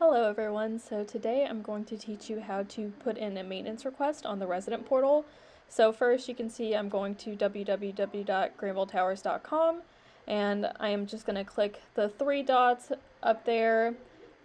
Hello everyone, so today I'm going to teach you how to put in a maintenance request on the resident portal. So first you can see I'm going to www.granvilletowers.com and I am just going to click the three dots up there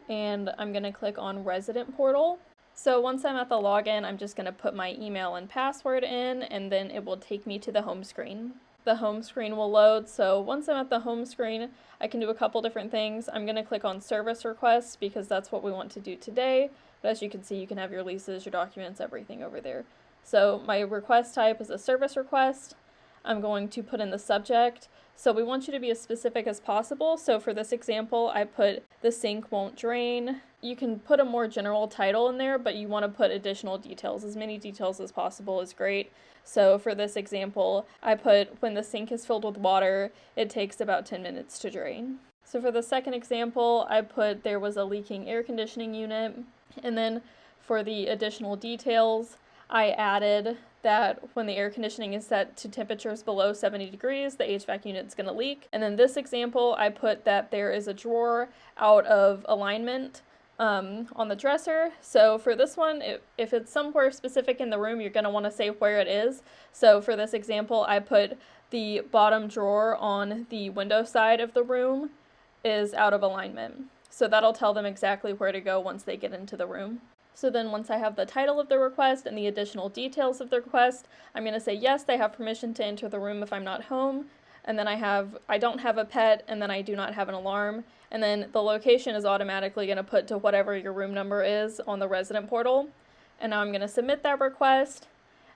and I'm going to click on resident portal. So once I'm at the login, I'm just going to put my email and password in and then it will take me to the home screen. The home screen will load, so once I'm at the home screen, I can do a couple different things. I'm going to click on service requests because that's what we want to do today, but as you can see, you can have your leases, your documents, everything over there. So my request type is a service request. I'm going to put in the subject, so we want you to be as specific as possible. So for this example, I put the sink won't drain. You can put a more general title in there, but you want to put additional details. As many details as possible is great. So for this example, I put when the sink is filled with water, it takes about 10 minutes to drain. So for the second example, I put there was a leaking air conditioning unit. And then for the additional details, I added that when the air conditioning is set to temperatures below 70 degrees, the HVAC unit is going to leak. And then this example, I put that there is a drawer out of alignment on the dresser. So for this one, if it's somewhere specific in the room, you're going to want to say where it is. So for this example, I put the bottom drawer on the window side of the room is out of alignment. So that'll tell them exactly where to go once they get into the room. So then once I have the title of the request and the additional details of the request, I'm going to say yes, they have permission to enter the room if I'm not home. And then I don't have a pet, and then I do not have an alarm. And then the location is automatically going to put to whatever your room number is on the resident portal. And now I'm going to submit that request.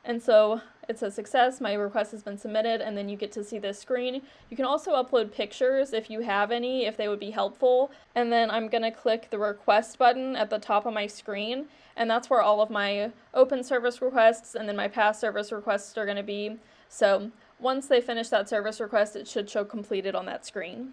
And so it's a success, my request has been submitted, and then you get to see this screen. You can also upload pictures if you have any, if they would be helpful. And then I'm going to click the request button at the top of my screen, and that's where all of my open service requests and then my past service requests are going to be. So once they finish that service request, it should show completed on that screen.